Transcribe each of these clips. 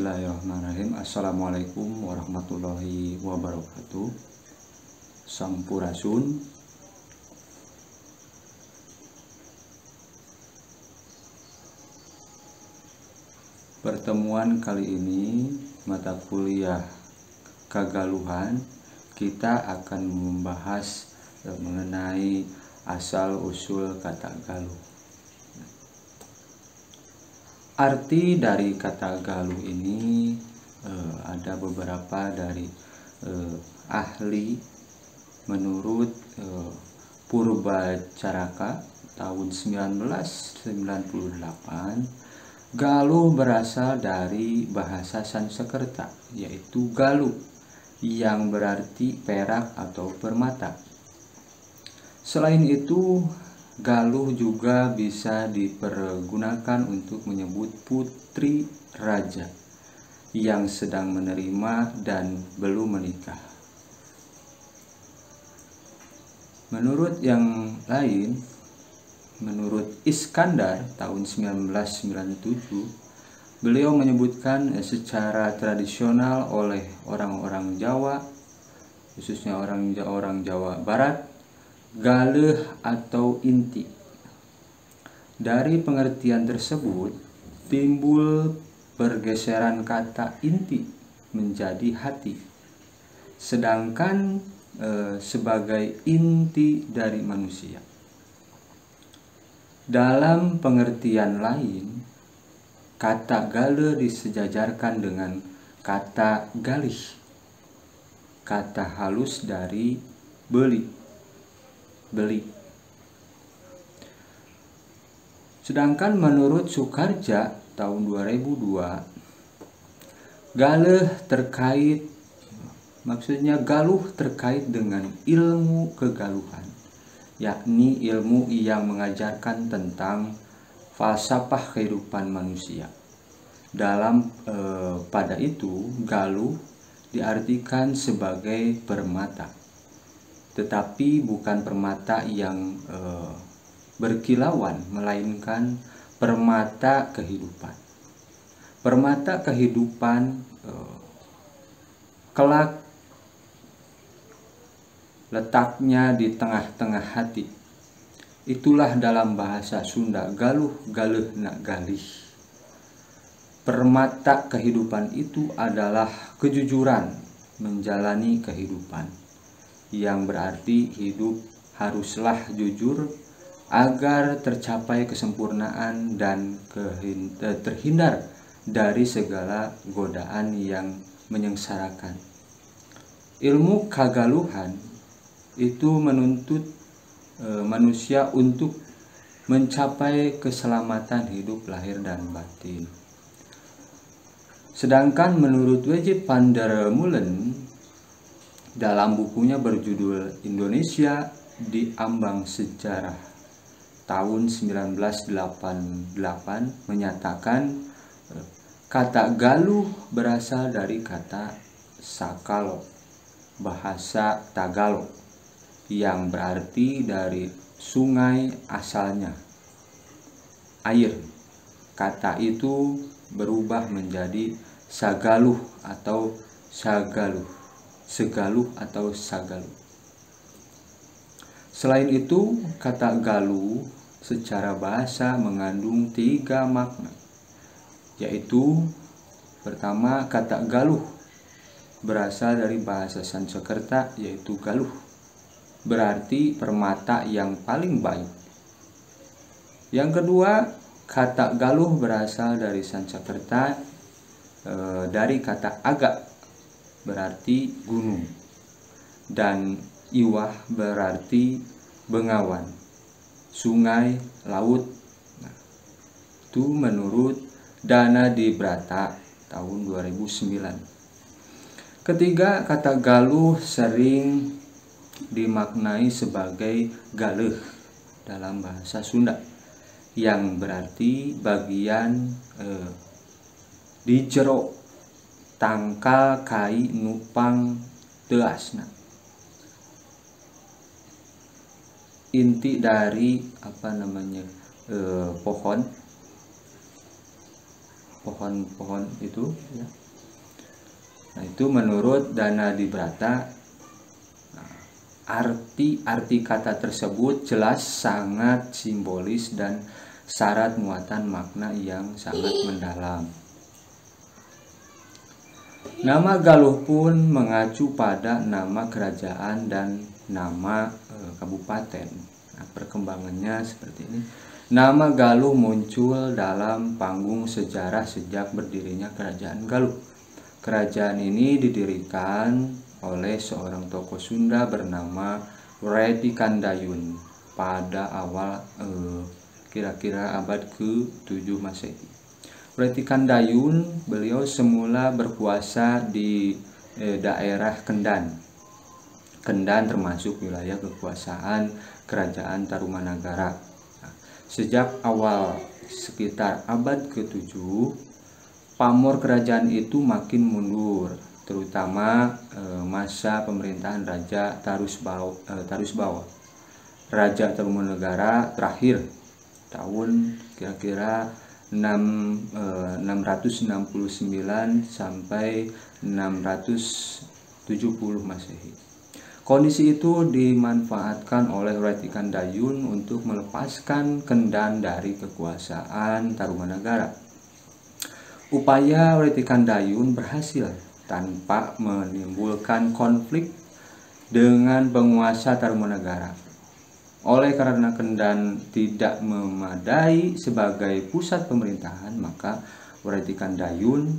Bismillahirrahmanirrahim. Assalamualaikum warahmatullahi wabarakatuh. Sampurasun. Pertemuan kali ini mata kuliah kagaluhan kita akan membahas mengenai asal usul kata galuh. Arti dari kata galuh ini ada beberapa dari ahli. Menurut Purbacaraka tahun 1998, galuh berasal dari bahasa Sanskerta yaitu galuh yang berarti perak atau permata. Selain itu, galuh juga bisa dipergunakan untuk menyebut putri raja yang sedang menerima dan belum menikah. Menurut yang lain, menurut Iskandar tahun 1997, beliau menyebutkan secara tradisional oleh orang-orang Jawa, khususnya orang Jawa Barat, galeuh atau inti. Dari pengertian tersebut timbul pergeseran kata inti menjadi hati, sedangkan sebagai inti dari manusia. Dalam pengertian lain, kata galeuh disejajarkan dengan kata galih, kata halus dari beli. Sedangkan menurut Sukarja tahun 2002, galuh terkait dengan ilmu kegaluhan, yakni ilmu yang mengajarkan tentang falsafah kehidupan manusia. Pada itu, galuh diartikan sebagai permata, tetapi bukan permata yang berkilauan, melainkan permata kehidupan. Permata kehidupan kelak letaknya di tengah-tengah hati. Itulah dalam bahasa Sunda galuh galeuna galih. Permata kehidupan itu adalah kejujuran menjalani kehidupan, yang berarti hidup haruslah jujur agar tercapai kesempurnaan dan terhindar dari segala godaan yang menyengsarakan. Ilmu kagaluhan itu menuntut manusia untuk mencapai keselamatan hidup lahir dan batin. Sedangkan menurut W.J. Vandermeulen dalam bukunya berjudul Indonesia di Ambang Sejarah tahun 1988 menyatakan kata galuh berasal dari kata sakalo, bahasa Tagalog, yang berarti dari sungai asalnya air. Kata itu berubah menjadi sagaluh atau sagaluh, segaluh atau sagaluh. Selain itu, kata galuh secara bahasa mengandung 3 makna, yaitu pertama, kata galuh berasal dari bahasa Sanskerta yaitu galuh, berarti permata yang paling baik. Yang kedua, kata galuh berasal dari Sanskerta dari kata aga, berarti gunung, dan iwah berarti bengawan, sungai, laut. Itu menurut Dana Dibrata tahun 2009. Ketiga, kata galuh sering dimaknai sebagai galeuh dalam bahasa Sunda, yang berarti bagian di jero tangkal kai nupang teasna. Inti dari pohon pohon-pohon itu ya. Nah, itu menurut Danadibrata, arti kata tersebut jelas sangat simbolis dan syarat muatan makna yang sangat mendalam. Nama Galuh pun mengacu pada nama kerajaan dan nama kabupaten. Nah, perkembangannya seperti ini. Nama Galuh muncul dalam panggung sejarah sejak berdirinya Kerajaan Galuh. Kerajaan ini didirikan oleh seorang tokoh Sunda bernama Wretikandayun pada awal kira-kira abad ke-7 Masehi. Wretikandayun beliau semula berkuasa di daerah Kendan. Kendan termasuk wilayah kekuasaan Kerajaan Tarumanagara. Nah, sejak awal sekitar abad ke-7, pamor kerajaan itu makin mundur, terutama masa pemerintahan Raja Tarusbawa. Raja Tarumanagara terakhir tahun kira-kira 669 sampai 670 Masehi. Kondisi itu dimanfaatkan oleh Wretikandayun untuk melepaskan Kendan dari kekuasaan Tarumanagara. Upaya Wretikandayun berhasil tanpa menimbulkan konflik dengan penguasa Tarumanagara. Oleh karena Kendan tidak memadai sebagai pusat pemerintahan, maka Wretikandayun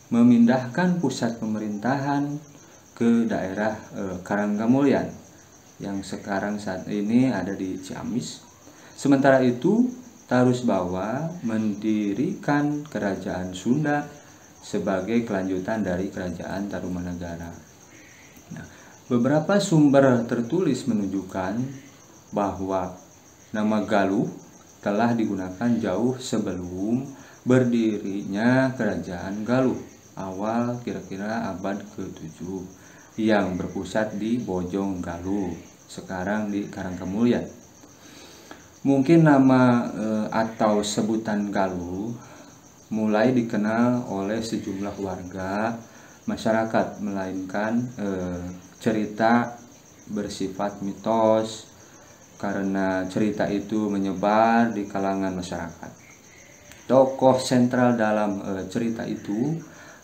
memindahkan pusat pemerintahan ke daerah Karanggamulyan yang sekarang saat ini ada di Ciamis. Sementara itu, Tarusbawa mendirikan kerajaan Sunda sebagai kelanjutan dari kerajaan Tarumanagara. Nah, beberapa sumber tertulis menunjukkan bahwa nama Galuh telah digunakan jauh sebelum berdirinya kerajaan Galuh, awal kira-kira abad ke-7, yang berpusat di Bojong Galuh, sekarang di Karangkamulyan. Mungkin nama atau sebutan Galuh mulai dikenal oleh sejumlah warga masyarakat, melainkan cerita bersifat mitos karena cerita itu menyebar di kalangan masyarakat. Tokoh sentral dalam cerita itu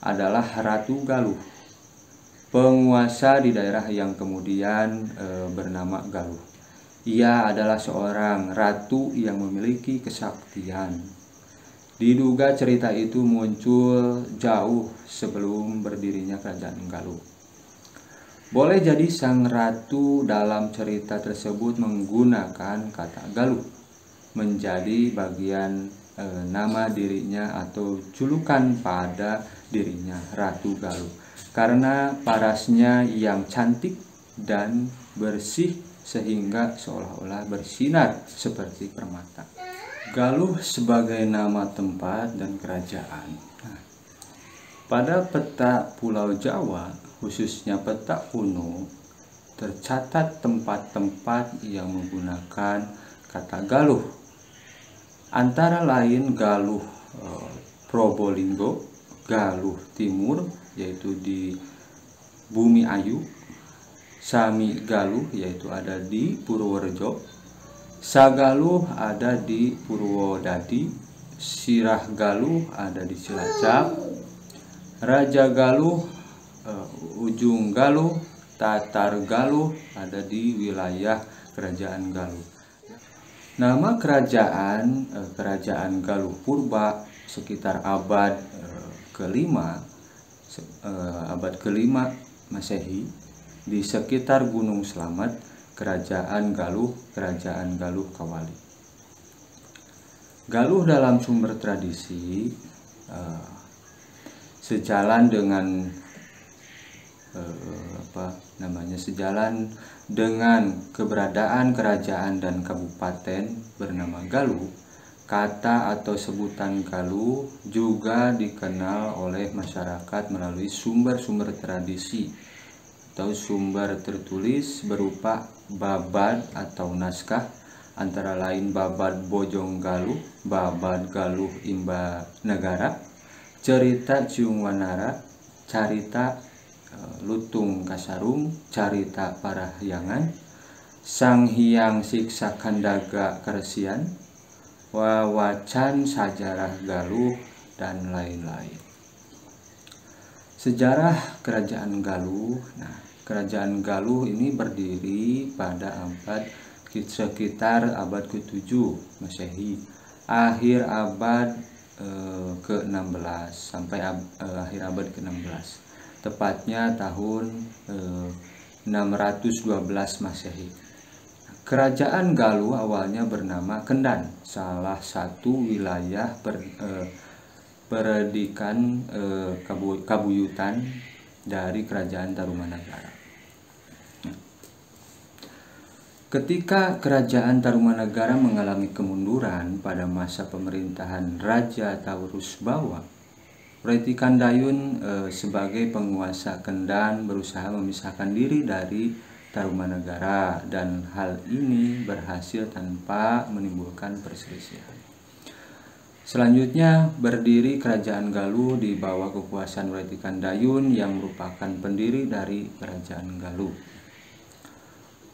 adalah Ratu Galuh, penguasa di daerah yang kemudian bernama Galuh. Ia adalah seorang ratu yang memiliki kesaktian. Diduga cerita itu muncul jauh sebelum berdirinya kerajaan Galuh. Boleh jadi sang ratu dalam cerita tersebut menggunakan kata Galuh menjadi bagian nama dirinya atau julukan pada dirinya, Ratu Galuh, karena parasnya yang cantik dan bersih sehingga seolah-olah bersinar seperti permata. Galuh sebagai nama tempat dan kerajaan. Nah, pada peta Pulau Jawa, khususnya peta kuno, tercatat tempat-tempat yang menggunakan kata Galuh, antara lain Galuh Probolinggo, Galuh Timur yaitu di Bumi Ayu, Sami Galuh yaitu ada di Purworejo, Sagaluh ada di Purwodadi, Sirah Galuh ada di Cilacap, Raja Galuh, Ujung Galuh, Tatar Galuh ada di wilayah Kerajaan Galuh. Nama kerajaan Galuh Purba sekitar abad ke-5 Masehi di sekitar Gunung Slamet, Kerajaan Galuh Kawali. Galuh dalam sumber tradisi sejalan dengan keberadaan kerajaan dan kabupaten bernama Galuh. Kata atau sebutan Galuh juga dikenal oleh masyarakat melalui sumber-sumber tradisi atau sumber tertulis berupa babad atau naskah, antara lain Babad Bojong Galuh, Babad Galuh Imba Negara, cerita Ciung Wanara, carita Lutung Kasarung, carita Parahyangan, Sang Hyang Siksa Kandaga Karesian, wawacan sajarah Galuh, dan lain-lain. Sejarah Kerajaan Galuh. Nah, Kerajaan Galuh ini berdiri pada sekitar abad ke-7 Masehi, akhir abad ke-16 sampai akhir abad ke-16, tepatnya tahun 612 Masehi. Kerajaan Galuh awalnya bernama Kendan, salah satu wilayah peredikan kabuyutan dari Kerajaan Tarumanagara. Ketika Kerajaan Tarumanagara mengalami kemunduran pada masa pemerintahan Raja Taurusbawa, Wretikandayun sebagai penguasa Kendan berusaha memisahkan diri dari Tarumanagara, dan hal ini berhasil tanpa menimbulkan perselisihan. Selanjutnya berdiri Kerajaan Galuh di bawah kekuasaan Wretikandayun yang merupakan pendiri dari Kerajaan Galuh.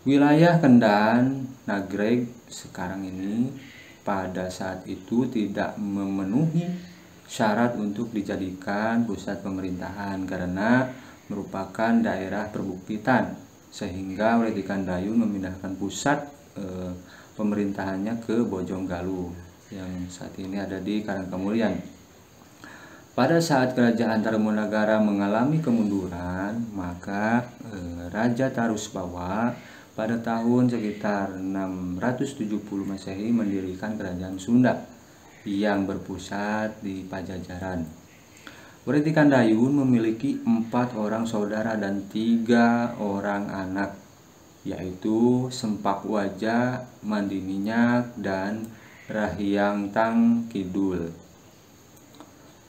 Wilayah Kendan, Nagreg sekarang ini pada saat itu tidak memenuhi syarat untuk dijadikan pusat pemerintahan karena merupakan daerah perbukitan, sehingga Wretikandayun memindahkan pusat pemerintahannya ke Bojonggaluh yang saat ini ada di Karangkamulian. Pada saat Kerajaan Tarumanagara mengalami kemunduran, maka Raja Tarusbawa pada tahun sekitar 670 Masehi mendirikan Kerajaan Sunda yang berpusat di Pajajaran. Wretikandayun memiliki 4 orang saudara dan 3 orang anak, yaitu Sempakwaja, Mandi Minyak, dan Rahyang Tang Kidul.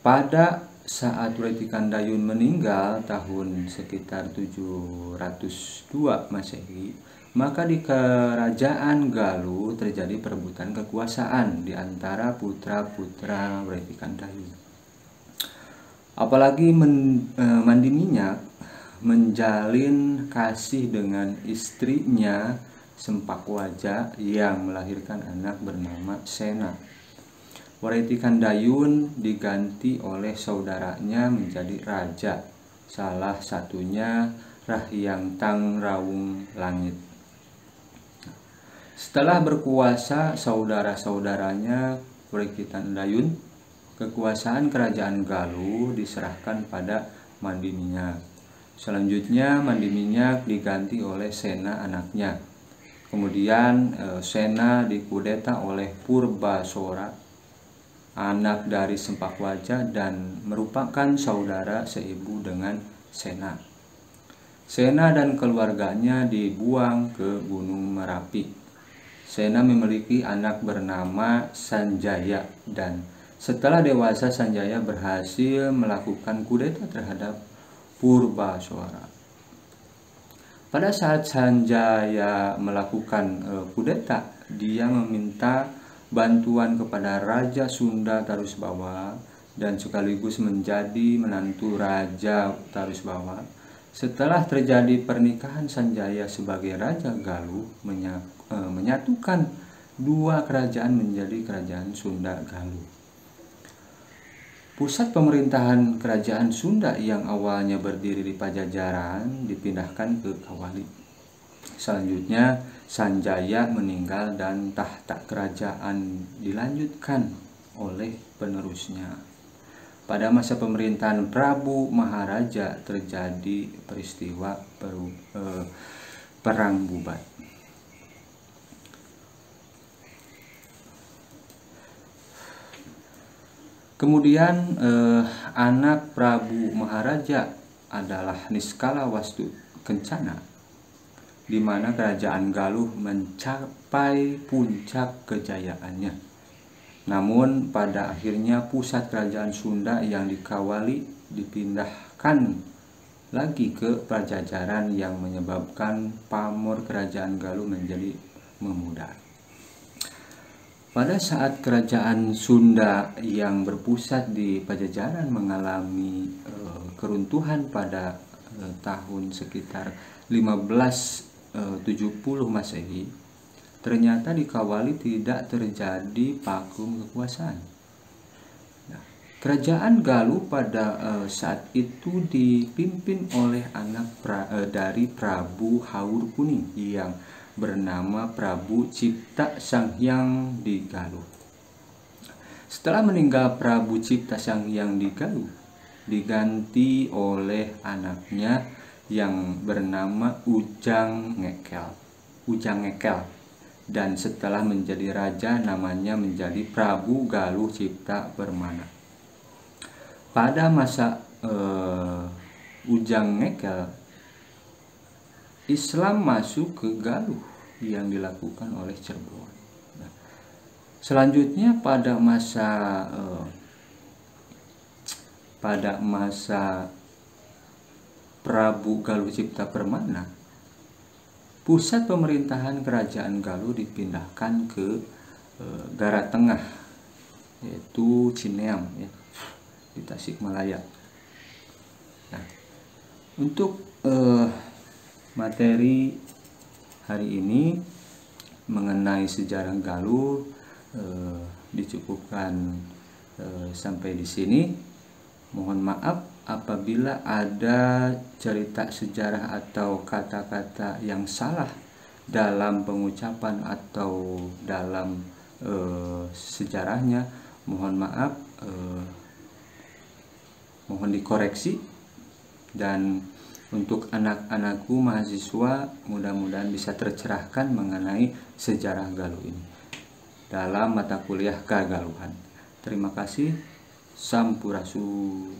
Pada saat Wretikandayun meninggal tahun sekitar 702 Masehi, maka di Kerajaan Galuh terjadi perebutan kekuasaan di antara putra-putra Wretikandayun. Apalagi Mandi Minyak menjalin kasih dengan istrinya Sempakwaja yang melahirkan anak bernama Sena. Wretikandayun diganti oleh saudaranya menjadi raja, salah satunya Rahyang Tang Rawung Langit. Setelah berkuasa saudara-saudaranya Wretikandayun, kekuasaan Kerajaan Galuh diserahkan pada Mandi Minyak. Selanjutnya Mandi Minyak diganti oleh Sena anaknya. Kemudian Sena dikudeta oleh Purbasora, anak dari Sempakwaja dan merupakan saudara seibu dengan Sena. Sena dan keluarganya dibuang ke Gunung Merapi. Sena memiliki anak bernama Sanjaya, dan setelah dewasa Sanjaya berhasil melakukan kudeta terhadap Purbasora. Pada saat Sanjaya melakukan kudeta, dia meminta bantuan kepada Raja Sunda Tarusbawa dan sekaligus menjadi menantu Raja Tarusbawa. Setelah terjadi pernikahan, Sanjaya sebagai Raja Galuh menyatukan 2 kerajaan menjadi Kerajaan Sunda Galuh. Pusat pemerintahan Kerajaan Sunda yang awalnya berdiri di Pajajaran dipindahkan ke Kawali. Selanjutnya Sanjaya meninggal dan tahta kerajaan dilanjutkan oleh penerusnya. Pada masa pemerintahan Prabu Maharaja terjadi peristiwa Perang Bubat. Kemudian anak Prabu Maharaja adalah Niskala Wastu Kencana, di mana Kerajaan Galuh mencapai puncak kejayaannya. Namun pada akhirnya pusat Kerajaan Sunda yang di Kawali dipindahkan lagi ke Pajajaran yang menyebabkan pamor Kerajaan Galuh menjadi memudar. Pada saat kerajaan Sunda yang berpusat di Pajajaran mengalami keruntuhan pada tahun sekitar 1570 Masehi, ternyata dikawali tidak terjadi vakum kekuasaan. Nah, kerajaan Galuh pada saat itu dipimpin oleh anak dari Prabu Haur Kuning yang bernama Prabu Cipta Sanghyang di Galuh. Setelah meninggal Prabu Cipta Sanghyang di Galuh, diganti oleh anaknya yang bernama Ujang Ngekel. Dan setelah menjadi raja namanya menjadi Prabu Galuh Cipta Permana. Pada masa Ujang Ngekel, Islam masuk ke Galuh yang dilakukan oleh Cirebon. Nah, selanjutnya pada masa Prabu Galuh Cipta Permana, pusat pemerintahan kerajaan Galuh dipindahkan ke Darat Tengah, yaitu Cineam ya, di Tasikmalaya. Nah, untuk materi hari ini mengenai sejarah Galuh dicukupkan sampai di sini. Mohon maaf apabila ada cerita sejarah atau kata-kata yang salah dalam pengucapan atau dalam sejarahnya. Mohon maaf, mohon dikoreksi. Dan untuk anak-anakku mahasiswa, mudah-mudahan bisa tercerahkan mengenai sejarah Galuh ini dalam mata kuliah Kagaluhan. Terima kasih. Sampurasun.